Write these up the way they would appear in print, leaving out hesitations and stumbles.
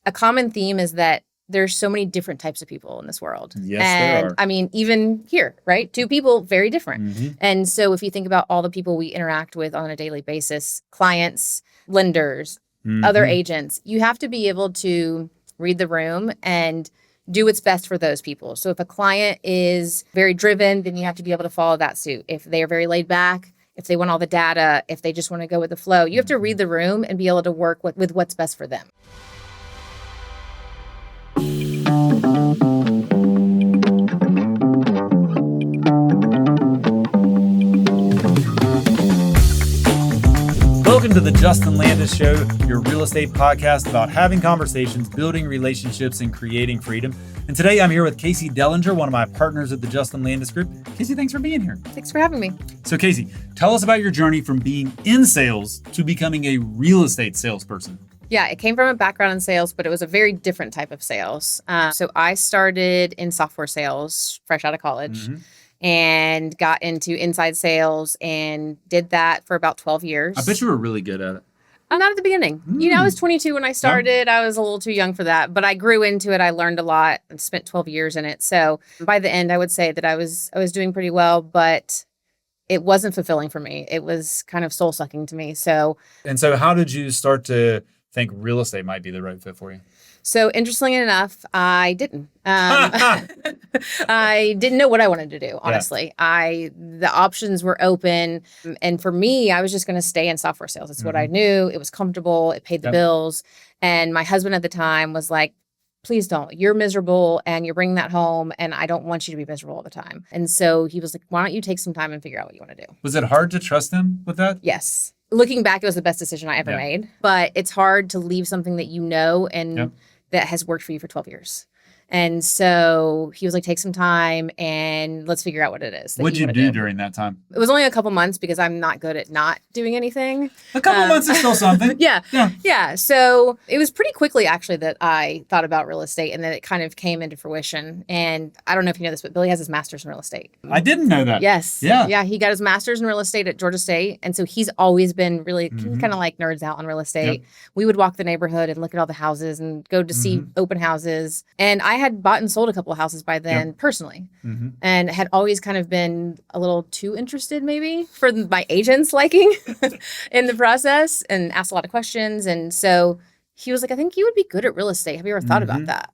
a common theme is that there's so many different types of people in this world. Yes, and there are. I mean, even here, right? Two people, very different. Mhm. And so if you think about all the people we interact with on a daily basis, clients, lenders, other Mhm. agents, you have to be able to read the room and do what's best for those people. So if a client is very driven, then you have to be able to follow that suit. If they are very laid back, if they want all the data, if they just want to go with the flow, you have to read the room and be able to work with what's best for them. Welcome to the Justin Landis Show, your real estate podcast about having conversations, building relationships, and creating freedom. And today I'm here with Casey Dellinger, one of my partners at the Justin Landis Group. Casey, thanks for being here. Thanks for having me. So Casey, tell us about your journey from being in sales to becoming a real estate salesperson. Yeah, it came from a background in sales, but it was a very different type of sales. So I started in software sales fresh out of college. And got into inside sales and did that for about 12 years. I bet you were really good at it. I'm not at the beginning. I was 22 when I started. I was a little too young for that, but I grew into it. I learned a lot and spent 12 years in it. So by the end, I would say that I was doing pretty well, but it wasn't fulfilling for me. It was kind of soul sucking to me. So how did you start to think real estate might be the right fit for you? So interestingly enough, I didn't. I didn't know what I wanted to do, honestly. Yeah. The options were open. And for me, I was just going to stay in software sales. It's what I knew. It was comfortable. It paid the bills. And my husband at the time was like, please don't. You're miserable and you're bringing that home. And I don't want you to be miserable all the time. And so he was like, why don't you take some time and figure out what you want to do? Was it hard to trust him with that? Yes. Looking back, it was the best decision I ever made. But it's hard to leave something that you know and that has worked for you for 12 years. And so he was like, take some time and let's figure out what it is. What'd you do during that time? It was only a couple months because I'm not good at not doing anything. A couple months is still something. Yeah. So it was pretty quickly actually that I thought about real estate and that it kind of came into fruition. And I don't know if you know this, but Billy has his master's in real estate. I didn't know that. Yes. Yeah. He got his master's in real estate at Georgia State. And so he's always been really kind of like nerds out on real estate. We would walk the neighborhood and look at all the houses and go to see open houses. And I had bought and sold a couple of houses by then personally and had always kind of been a little too interested maybe for my agent's liking in the process and asked a lot of questions. And so he was like, I think you would be good at real estate. Have you ever thought about that?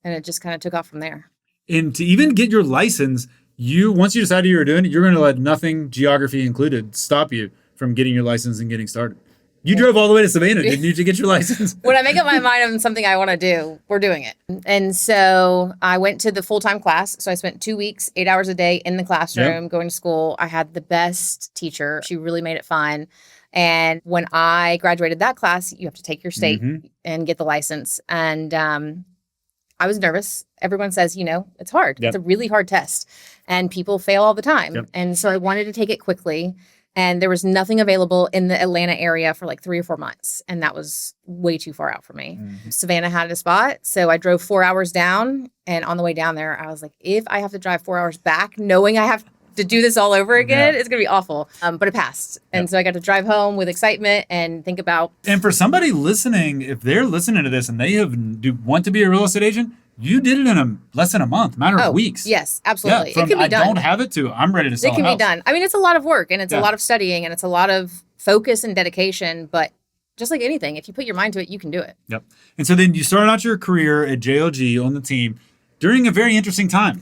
And it just kind of took off from there. And to even get your license, once you decided you were doing it, you're going to let nothing, geography included, stop you from getting your license and getting started. You drove all the way to Savannah, didn't you, to get your license? When I make up my mind on something I want to do, we're doing it. And so I went to the full-time class. So I spent 2 weeks, 8 hours a day in the classroom, going to school. I had the best teacher. She really made it fun. And when I graduated that class, you have to take your state and get the license. And I was nervous. Everyone says, it's hard. It's a really hard test. And people fail all the time. And so I wanted to take it quickly. And there was nothing available in the Atlanta area for like 3 or 4 months. And that was way too far out for me. Savannah had a spot. So I drove 4 hours down. And on the way down there, I was like, if I have to drive 4 hours back, knowing I have to do this all over again, it's going to be awful. But it passed. And so I got to drive home with excitement and think about. And for somebody listening, if they're listening to this and they want to be a real estate agent, you did it in less than a month, matter of weeks. Yes, absolutely. It can be done. I don't have it to, I'm ready to sell It can be done. I mean, it's a lot of work and it's a lot of studying and it's a lot of focus and dedication. But just like anything, if you put your mind to it, you can do it. Yep. And so then you started out your career at JLG on the team during a very interesting time.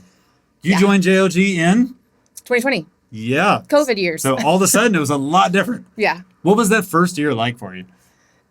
You joined JLG in? 2020. Yeah. COVID years. So all of a sudden it was a lot different. Yeah. What was that first year like for you?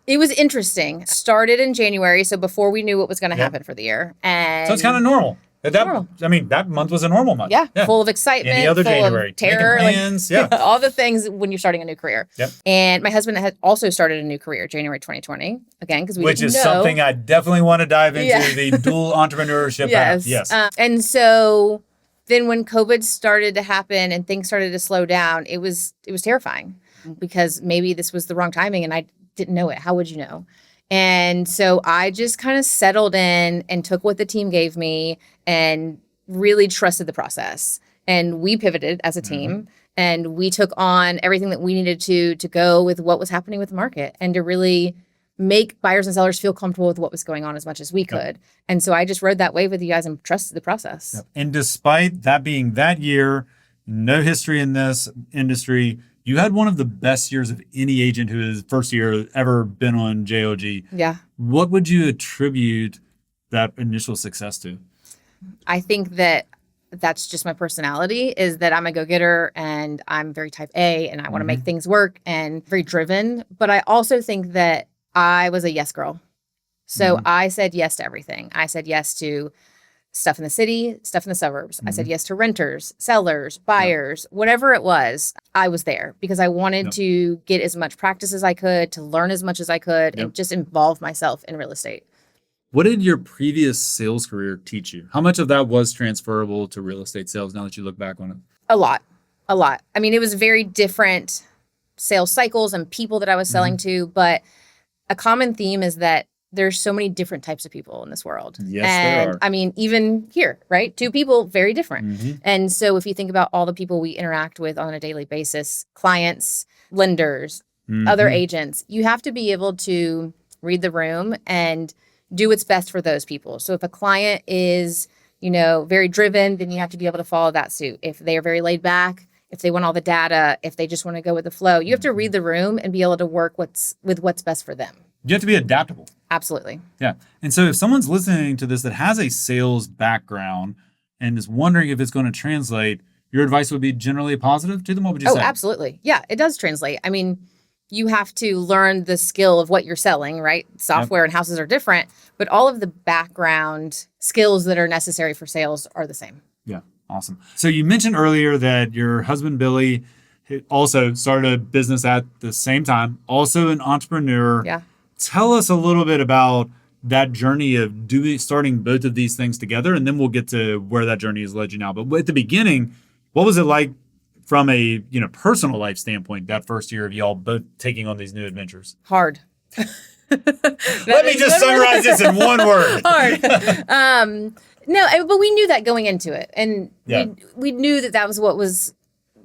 It was interesting. Started in January, so before we knew what was going to happen for the year. And so it's kind of normal. I mean, that month was a normal month. Yeah. Full of excitement, Any other full January. of terror. Plans, all the things when you're starting a new career. Yep. And my husband had also started a new career January 2020, again, because we Which didn't is know. something I definitely want to dive into, the dual entrepreneurship path. Yes. And so then when COVID started to happen and things started to slow down, it was terrifying because maybe this was the wrong timing and I didn't know it. How would you know? And so I just kind of settled in and took what the team gave me and really trusted the process. And we pivoted as a team and we took on everything that we needed to go with what was happening with the market and to really make buyers and sellers feel comfortable with what was going on as much as we could. And so I just rode that wave with you guys and trusted the process. And despite that being that year, no history in this industry, you had one of the best years of any agent who has first year ever been on JOG. Yeah. What would you attribute that initial success to? I think that that's just my personality, is that I'm a go-getter and I'm very type A and I want to make things work and very driven. But I also think that I was a yes girl. So I said yes to everything. I said yes to stuff in the city, stuff in the suburbs. I said yes to renters, sellers, buyers, whatever it was. I was there because I wanted to get as much practice as I could, to learn as much as I could, and just involve myself in real estate. What did your previous sales career teach you? How much of that was transferable to real estate sales now that you look back on it? A lot. I mean, it was very different sales cycles and people that I was selling to, but a common theme is that there's so many different types of people in this world. Yes, and there are. I mean, even here, right? Two people, very different. And so if you think about all the people we interact with on a daily basis, clients, lenders, other agents, you have to be able to read the room and do what's best for those people. So if a client is, very driven, then you have to be able to follow that suit. If they are very laid back, if they want all the data, if they just want to go with the flow, you have to read the room and be able to work with what's best for them. You have to be adaptable. Absolutely. Yeah. And so if someone's listening to this that has a sales background and is wondering if it's going to translate, your advice would be generally positive to them? What would you say? Oh, absolutely. Yeah, it does translate. I mean, you have to learn the skill of what you're selling, right? Software and houses are different, but all of the background skills that are necessary for sales are the same. Yeah. Awesome. So you mentioned earlier that your husband, Billy, also started a business at the same time, also an entrepreneur. Yeah. Tell us a little bit about that journey of starting both of these things together, and then we'll get to where that journey has led you now. But at the beginning, what was it like from a personal life standpoint, that first year of y'all both taking on these new adventures? Hard. Let me just summarize this in one word. Hard. No, but we knew that going into it, and we knew that was what was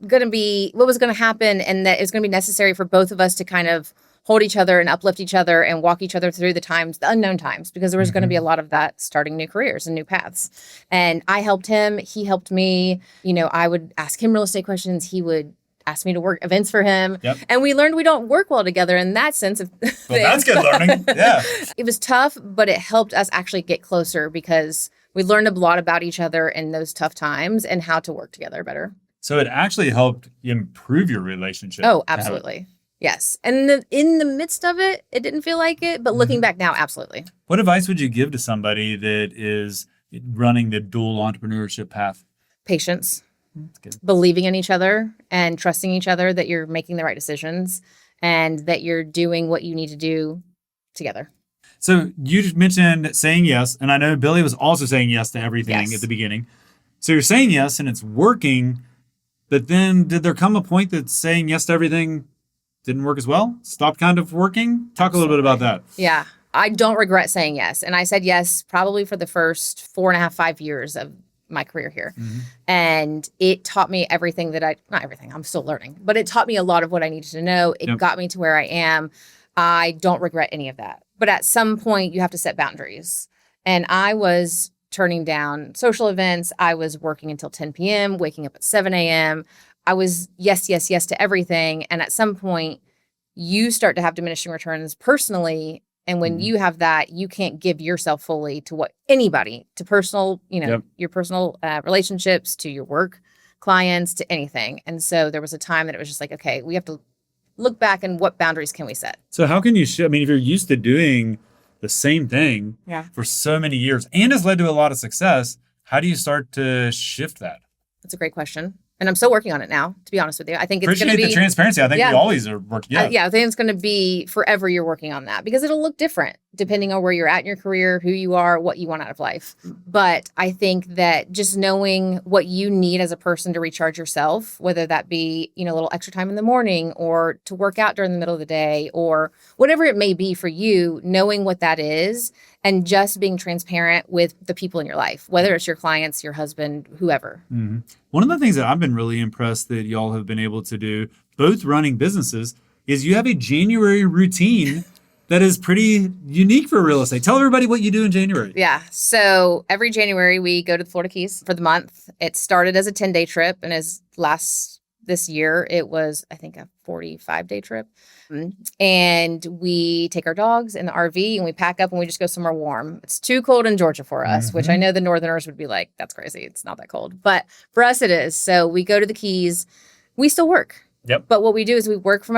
going to happen, and that it was going to be necessary for both of us to kind of hold each other and uplift each other and walk each other through the unknown times, because there was going to be a lot of that starting new careers and new paths. And I helped him. He helped me. I would ask him real estate questions. He would ask me to work events for him. And we learned we don't work well together in that sense. Well, that's good learning. Yeah. It was tough, but it helped us actually get closer because we learned a lot about each other in those tough times and how to work together better. So it actually helped improve your relationship. Oh, absolutely. Yes. And in the midst of it, it didn't feel like it. But looking back now, absolutely. What advice would you give to somebody that is running the dual entrepreneurship path? Patience. That's good. Believing in each other and trusting each other that you're making the right decisions and that you're doing what you need to do together. So you just mentioned saying yes. And I know Billy was also saying yes to everything at the beginning. So you're saying yes and it's working. But then did there come a point that saying yes to everything didn't work as well? Stopped kind of working? Talk a little bit about that. Yeah. I don't regret saying yes. And I said yes probably for the first 4.5, 5 years of my career here. And it taught me everything not everything, I'm still learning, but it taught me a lot of what I needed to know. It got me to where I am. I don't regret any of that. But at some point you have to set boundaries. And I was turning down social events. I was working until 10 p.m., waking up at 7 a.m. I was yes to everything. And at some point, you start to have diminishing returns personally. And when you have that, you can't give yourself fully to to personal, your personal relationships, to your work clients, to anything. And so there was a time that it was just like, okay, we have to look back and what boundaries can we set? So how can you if you're used to doing the same thing for so many years and has led to a lot of success, how do you start to shift that? That's a great question. And I'm still working on it now, to be honest with you. I think it's going to be... Appreciate the transparency. I think we always are working. I think it's going to be forever you're working on that because it'll look different depending on where you're at in your career, who you are, what you want out of life. But I think that just knowing what you need as a person to recharge yourself, whether that be, a little extra time in the morning or to work out during the middle of the day or whatever it may be for you, knowing what that is and just being transparent with the people in your life, whether it's your clients, your husband, whoever. One of the things that I've been really impressed that y'all have been able to do, both running businesses, is you have a January routine That is pretty unique for real estate. Tell everybody what you do in January. Yeah. So every January we go to the Florida Keys for the month. It started as a 10-day trip, and this year it was, I think, a 45-day trip. And we take our dogs in the RV and we pack up and we just go somewhere warm. It's too cold in Georgia for us, which I know the Northerners would be like, that's crazy. It's not that cold. But for us, it is. So we go to the Keys. We still work. Yep. But what we do is we work from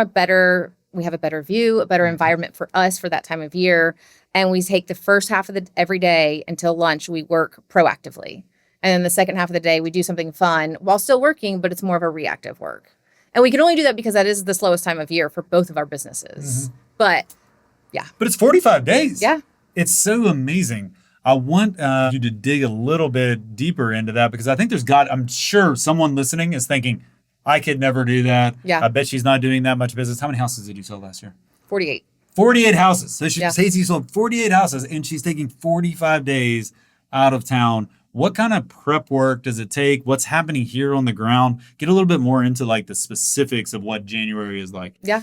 we have a better view, a better environment for us for that time of year. And we take the first half of every day until lunch, we work proactively. And then the second half of the day, we do something fun while still working, but it's more of a reactive work. And we can only do that because that is the slowest time of year for both of our businesses. But yeah. But it's 45 days. Yeah. It's so amazing. I want you to dig a little bit deeper into that because I think I'm sure someone listening is thinking, I could never do that. Yeah. I bet she's not doing that much business. How many houses did you sell last year? 48. 48 houses. So she says she sold 48 houses and she's taking 45 days out of town. What kind of prep work does it take? What's happening here on the ground? Get a little bit more into like the specifics of what January is like. Yeah.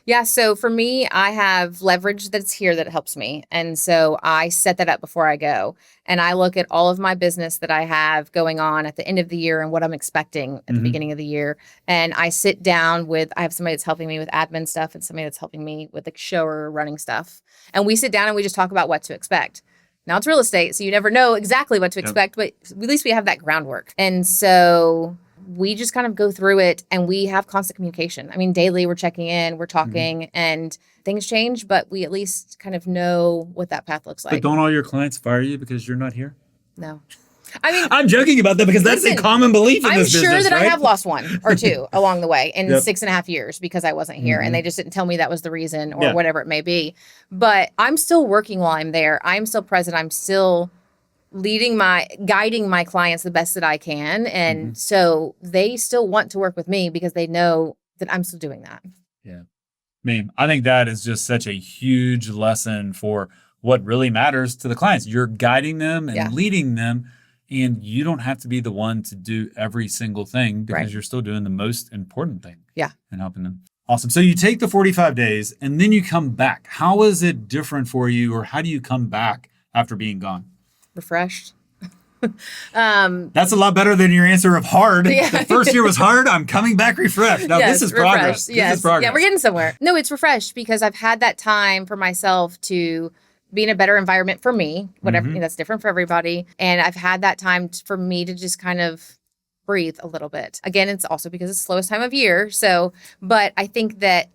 Yeah. So for me, I have leverage that's here that helps me. And so I set that up before I go. And I look at all of my business that I have going on at the end of the year and what I'm expecting at the beginning of the year. And I sit down I have somebody that's helping me with admin stuff and somebody that's helping me with the show or running stuff. And we sit down and we just talk about what to expect. Now it's real estate, so you never know exactly what to expect, but at least we have that groundwork. And so we just kind of go through it and we have constant communication. I mean, daily we're checking in, we're talking, and things change, but we at least kind of know what that path looks like. But don't all your clients fire you because you're not here? No. I mean, I'm joking about that because that's a common belief in this business, I'm sure that right? I have lost one or two along the way in 6.5 years because I wasn't here and they just didn't tell me that was the reason or whatever it may be. But I'm still working while I'm there. I'm still present. I'm still guiding my clients the best that I can. And so they still want to work with me because they know that I'm still doing that. Yeah. I think that is just such a huge lesson for what really matters to the clients. You're guiding them and leading them. And you don't have to be the one to do every single thing because you're still doing the most important thing. Yeah. And helping them. Awesome. So you take the 45 days and then you come back. How is it different for you, or how do you come back after being gone? Refreshed. That's a lot better than your answer of hard. Yeah. The first year was hard. I'm coming back refreshed. Now this is progress. Yes. This is progress. Yeah, we're getting somewhere. No, it's refreshed because I've had that time for myself to be in a better environment for me, whatever, that's different for everybody. And I've had that time for me to just kind of breathe a little bit. Again, it's also because it's the slowest time of year. So, but I think that,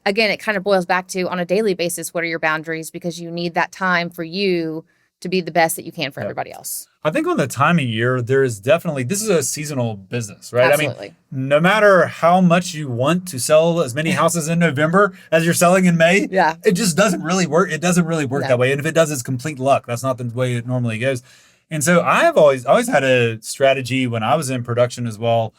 again, it kind of boils back to on a daily basis, what are your boundaries? Because you need that time for you to be the best that you can for everybody else. I think on the time of year, this is a seasonal business, right? Absolutely. I mean, no matter how much you want to sell as many houses in November as you're selling in May, it just doesn't really work. It doesn't really work that way. And if it does, it's complete luck. That's not the way it normally goes. And so I have always had a strategy when I was in production as well.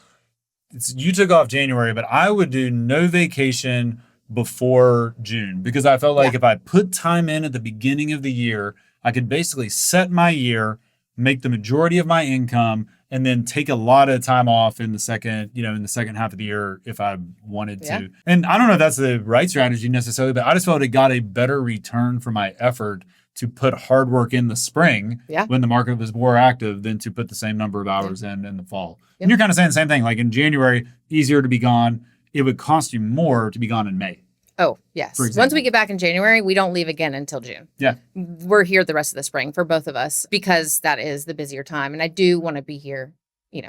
You took off January, but I would do no vacation before June because I felt like if I put time in at the beginning of the year, I could basically set my year, make the majority of my income, and then take a lot of time off in the second half of the year if I wanted to. And I don't know if that's the right strategy necessarily, but I just felt it got a better return for my effort to put hard work in the spring when the market was more active than to put the same number of hours in the fall. And you're kind of saying the same thing. Like in January, easier to be gone. It would cost you more to be gone in May. Oh, yes. Once we get back in January, we don't leave again until June. Yeah. We're here the rest of the spring for both of us because that is the busier time. And I do want to be here,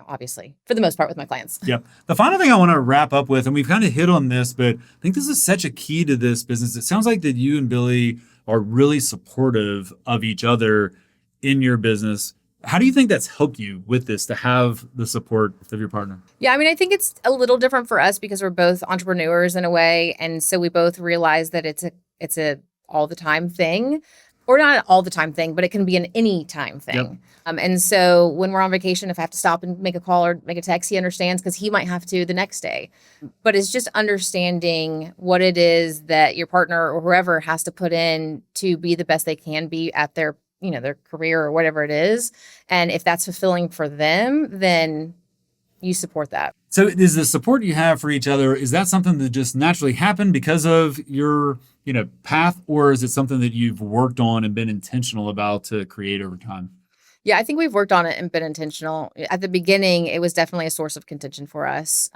obviously, for the most part with my clients. Yep. The final thing I want to wrap up with, and we've kind of hit on this, but I think this is such a key to this business. It sounds like that you and Billy are really supportive of each other in your business. How do you think that's helped you with this to have the support of your partner? Yeah, I mean, I think it's a little different for us because we're both entrepreneurs in a way. And so we both realize that it's a all the time thing, or not an all the time thing, but it can be an anytime thing. Yep. And so when we're on vacation, if I have to stop and make a call or make a text, he understands because he might have to the next day. But it's just understanding what it is that your partner or whoever has to put in to be the best they can be at their career or whatever it is. And if that's fulfilling for them, then you support that. So is the support you have for each other, is that something that just naturally happened because of your path, or is it something that you've worked on and been intentional about to create over time? Yeah, I think we've worked on it and been intentional. At the beginning, it was definitely a source of contention for us.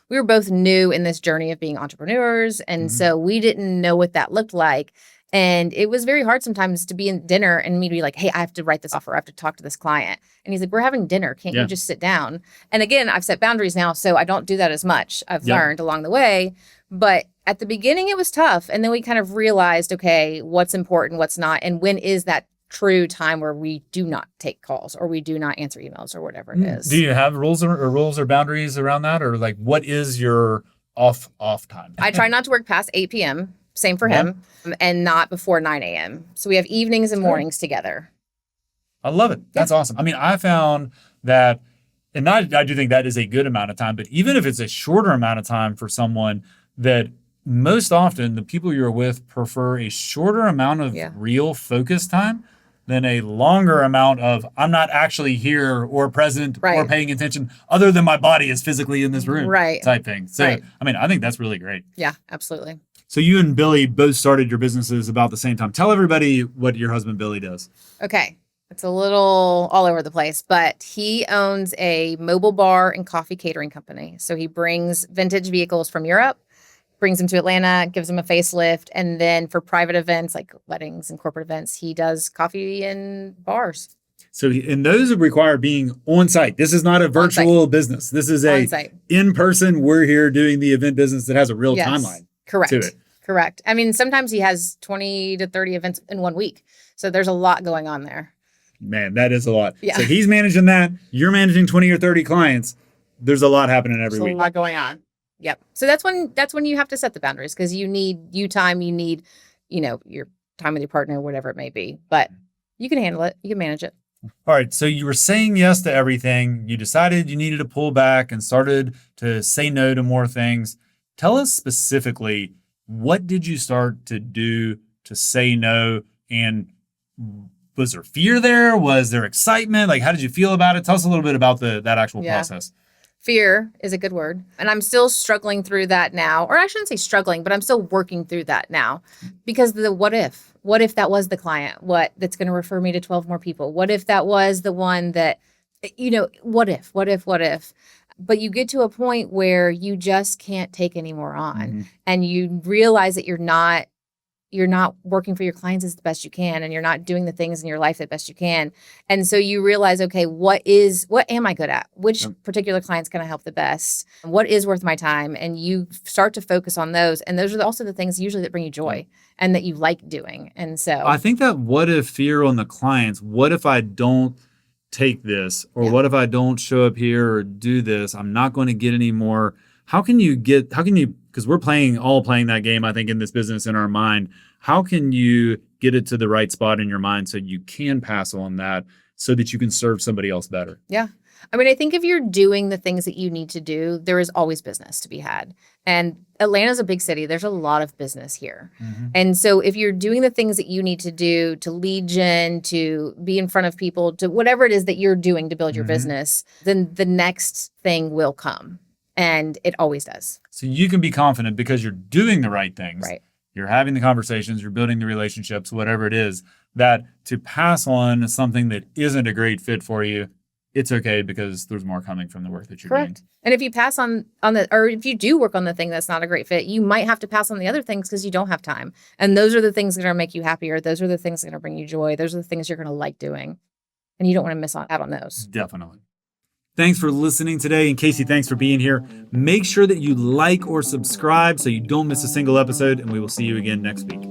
We were both new in this journey of being entrepreneurs, and so we didn't know what that looked like. And it was very hard sometimes to be in dinner and me to be like, hey, I have to write this offer. I have to talk to this client. And he's like, we're having dinner. Can't you just sit down? And again, I've set boundaries now, so I don't do that as much. I've learned along the way. But at the beginning, it was tough. And then we kind of realized, okay, what's important, what's not, and when is that true time where we do not take calls or we do not answer emails or whatever it is. Do you have rules or boundaries around that? Or like, what is your off time? I try not to work past 8 p.m. Same for him, and not before 9 a.m. So we have evenings and mornings together. I love it. That's awesome. I mean, I found that, and I do think that is a good amount of time, but even if it's a shorter amount of time for someone, that most often the people you're with prefer a shorter amount of real focus time than a longer amount of I'm not actually here or present or paying attention other than my body is physically in this room type thing. So, I mean, I think that's really great. Yeah, absolutely. So you and Billy both started your businesses about the same time. Tell everybody what your husband Billy does. Okay. It's a little all over the place, but he owns a mobile bar and coffee catering company. So he brings vintage vehicles from Europe, brings them to Atlanta, gives them a facelift, and then for private events like weddings and corporate events, he does coffee in bars. So, and those require being on site. This is not a virtual business. This is a in person. We're here doing the event business that has a real timeline. Correct. To it. Correct. I mean, sometimes he has 20 to 30 events in 1 week. So there's a lot going on there. Man, that is a lot. Yeah. So he's managing that. You're managing 20 or 30 clients. There's a lot happening every week. There's a lot going on. Yep. So that's when you have to set the boundaries because you need time. You need, your time with your partner, whatever it may be. But you can handle it. You can manage it. All right. So you were saying yes to everything. You decided you needed to pull back and started to say no to more things. Tell us specifically, what did you start to do to say no? And was there fear there? Was there excitement? Like, how did you feel about it? Tell us a little bit about that actual process. Fear is a good word. And I'm still struggling through that now. Or I shouldn't say struggling, but I'm still working through that now. Because the what if that was the client? That's going to refer me to 12 more people? What if that was the one that, what if? But you get to a point where you just can't take any more on. And you realize that you're not working for your clients as the best you can, and you're not doing the things in your life the best you can. And so you realize, okay, what am I good at? Which particular clients can I help the best? What is worth my time? And you start to focus on those. And those are also the things usually that bring you joy and that you like doing. And so I think that what if fear on the clients, what if I don't take this, or what if I don't show up here or do this? I'm not going to get any more. How can you, because we're all playing that game, I think, in this business in our mind. How can you get it to the right spot in your mind so you can pass on that so that you can serve somebody else better? Yeah. I mean, I think if you're doing the things that you need to do, there is always business to be had. And Atlanta's a big city. There's a lot of business here. And so if you're doing the things that you need to do to lead gen, to be in front of people, to whatever it is that you're doing to build your business, then the next thing will come. And it always does. So you can be confident because you're doing the right things. Right. You're having the conversations, you're building the relationships, whatever it is, that to pass on something that isn't a great fit for you, it's okay because there's more coming from the work that you're doing. And if you pass on or if you do work on the thing that's not a great fit, you might have to pass on the other things because you don't have time. And those are the things that are going to make you happier. Those are the things that are going to bring you joy. Those are the things you're going to like doing. And you don't want to miss out on those. Definitely. Thanks for listening today. And Casey, thanks for being here. Make sure that you like or subscribe so you don't miss a single episode, and we will see you again next week.